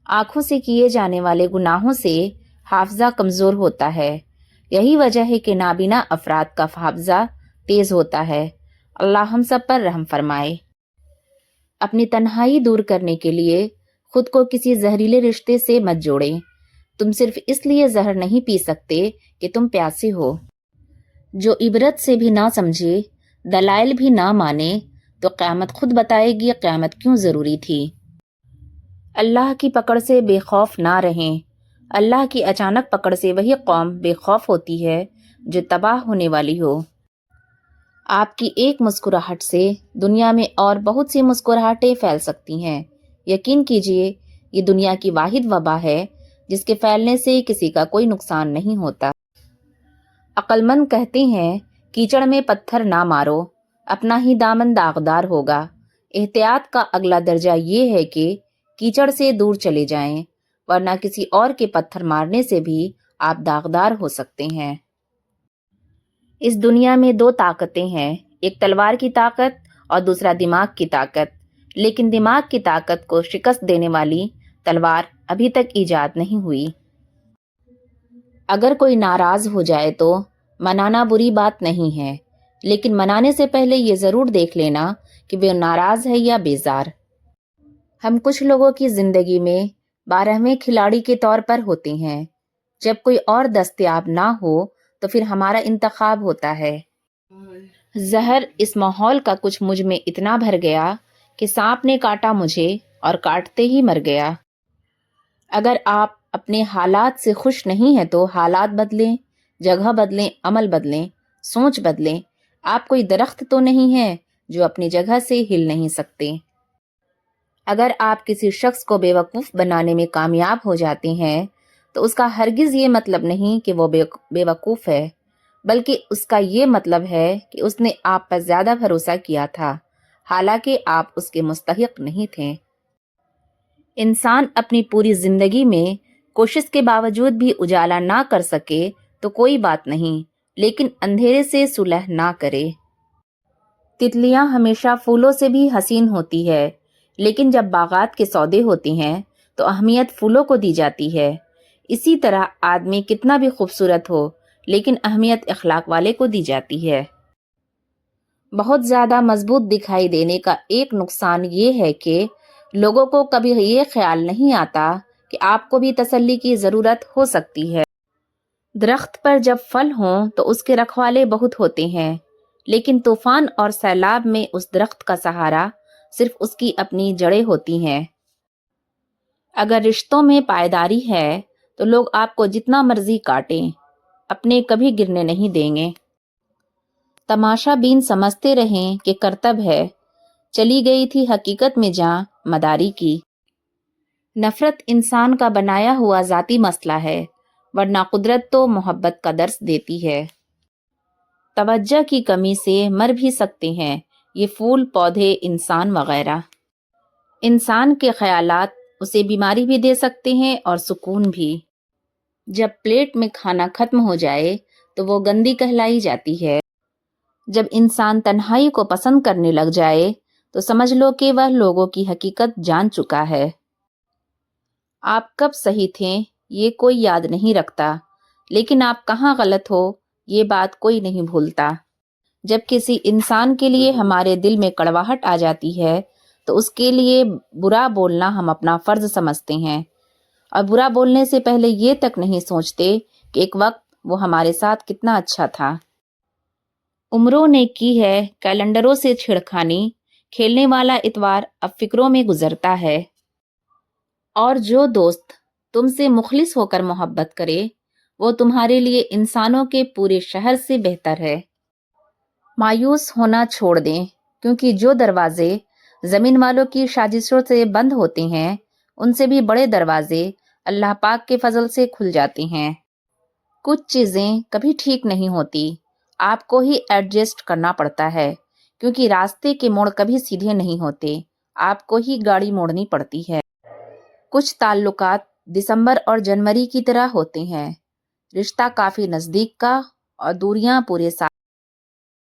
آنکھوں سے کیے جانے والے گناہوں سے حافظہ کمزور ہوتا ہے۔ یہی وجہ ہے کہ نابینا افراد کا حافظہ تیز ہوتا ہے۔ اللہ ہم سب پر رحم فرمائے۔ اپنی تنہائی دور کرنے کے لیے خود کو کسی زہریلے رشتے سے مت جوڑیں۔ تم صرف اس لیے زہر نہیں پی سکتے کہ تم پیاسے ہو۔ جو عبرت سے بھی نہ سمجھے، دلائل بھی نہ مانے، تو قیامت خود بتائے گی قیامت کیوں ضروری تھی۔ اللہ کی پکڑ سے بے خوف نہ رہیں۔ اللہ کی اچانک پکڑ سے وہی قوم بے خوف ہوتی ہے جو تباہ ہونے والی ہو۔ آپ کی ایک مسکراہٹ سے دنیا میں اور بہت سی مسکراہٹیں پھیل سکتی ہیں۔ یقین کیجئے، یہ دنیا کی واحد وبا ہے جس کے پھیلنے سے کسی کا کوئی نقصان نہیں ہوتا۔ عقل مند کہتے ہیں، کیچڑ میں پتھر نہ مارو، اپنا ہی دامن داغدار ہوگا۔ احتیاط کا اگلا درجہ یہ ہے کہ کیچڑ سے دور چلے جائیں، ورنہ کسی اور کے پتھر مارنے سے بھی آپ داغدار ہو سکتے ہیں۔ اس دنیا میں دو طاقتیں ہیں، ایک تلوار کی طاقت اور دوسرا دماغ کی طاقت، لیکن دماغ کی طاقت کو شکست دینے والی تلوار ابھی تک ایجاد نہیں ہوئی۔ اگر کوئی ناراض ہو جائے تو منانا بری بات نہیں ہے، لیکن منانے سے پہلے یہ ضرور دیکھ لینا کہ وہ ناراض ہے یا بیزار۔ ہم کچھ لوگوں کی زندگی میں 12ویں کھلاڑی کے طور پر ہوتے ہیں۔ جب کوئی اور دستیاب نہ ہو تو پھر ہمارا انتخاب ہوتا ہے۔ زہر اس ماحول کا کچھ مجھ میں اتنا بھر گیا کہ سانپ نے کاٹا مجھے اور کاٹتے ہی مر گیا۔ اگر آپ اپنے حالات سے خوش نہیں ہیں تو حالات بدلیں، جگہ بدلیں، عمل بدلیں، سوچ بدلیں۔ آپ کوئی درخت تو نہیں ہیں جو اپنی جگہ سے ہل نہیں سکتے۔ اگر آپ کسی شخص کو بیوقوف بنانے میں کامیاب ہو جاتے ہیں تو اس کا ہرگز یہ مطلب نہیں کہ وہ بیوقوف ہے، بلکہ اس کا یہ مطلب ہے کہ اس نے آپ پر زیادہ بھروسہ کیا تھا، حالانکہ آپ اس کے مستحق نہیں تھے۔ انسان اپنی پوری زندگی میں کوشش کے باوجود بھی اجالا نہ کر سکے تو کوئی بات نہیں، لیکن اندھیرے سے صلح نہ کرے۔ تتلیاں ہمیشہ پھولوں سے بھی حسین ہوتی ہے، لیکن جب باغات کے سودے ہوتے ہیں تو اہمیت پھولوں کو دی جاتی ہے۔ اسی طرح آدمی کتنا بھی خوبصورت ہو، لیکن اہمیت اخلاق والے کو دی جاتی ہے۔ بہت زیادہ مضبوط دکھائی دینے کا ایک نقصان یہ ہے کہ لوگوں کو کبھی یہ خیال نہیں آتا کہ آپ کو بھی تسلی کی ضرورت ہو سکتی ہے۔ درخت پر جب پھل ہوں تو اس کے رکھوالے بہت ہوتے ہیں، لیکن طوفان اور سیلاب میں اس درخت کا سہارا صرف اس کی اپنی جڑیں ہوتی ہیں۔ اگر رشتوں میں پائیداری ہے تو لوگ آپ کو جتنا مرضی کاٹیں، اپنے کبھی گرنے نہیں دیں گے۔ تماشا بین سمجھتے رہیں کہ کرتب ہے، چلی گئی تھی حقیقت میں جاں مداری کی۔ نفرت انسان کا بنایا ہوا ذاتی مسئلہ ہے، ورنہ قدرت تو محبت کا درس دیتی ہے۔ توجہ کی کمی سے مر بھی سکتے ہیں یہ پھول، پودے، انسان وغیرہ۔ انسان کے خیالات اسے بیماری بھی دے سکتے ہیں اور سکون بھی۔ جب پلیٹ میں کھانا ختم ہو جائے تو وہ گندی کہلائی جاتی ہے۔ جب انسان تنہائی کو پسند کرنے لگ جائے تو سمجھ لو کہ وہ لوگوں کی حقیقت جان چکا ہے۔ آپ کب صحیح تھے یہ کوئی یاد نہیں رکھتا، لیکن آپ کہاں غلط ہو یہ بات کوئی نہیں بھولتا۔ جب کسی انسان کے لیے ہمارے دل میں کڑواہٹ آ جاتی ہے تو اس کے لیے برا بولنا ہم اپنا فرض سمجھتے ہیں، اور برا بولنے سے پہلے یہ تک نہیں سوچتے کہ ایک وقت وہ ہمارے ساتھ کتنا اچھا تھا۔ عمروں نے کی ہے کیلنڈروں سے چھڑکھانی، کھیلنے والا اتوار اب فکروں میں گزرتا ہے۔ اور جو دوست تم سے مخلص ہو کر محبت کرے وہ تمہارے لیے انسانوں کے پورے شہر سے بہتر ہے۔ مایوس ہونا چھوڑ دیں، کیونکہ جو دروازے زمین والوں کی سازشوں سے بند ہوتے ہیں ان سے بھی بڑے دروازے اللہ پاک کے فضل سے کھل جاتے ہیں۔ کچھ چیزیں کبھی ٹھیک نہیں ہوتی، آپ کو ہی ایڈجسٹ کرنا پڑتا ہے، کیونکہ راستے کے موڑ کبھی سیدھے نہیں ہوتے، آپ کو ہی گاڑی موڑنی پڑتی ہے۔ کچھ تعلقات دسمبر اور جنوری کی طرح ہوتے ہیں، رشتہ کافی نزدیک کا اور دوریاں پورے سال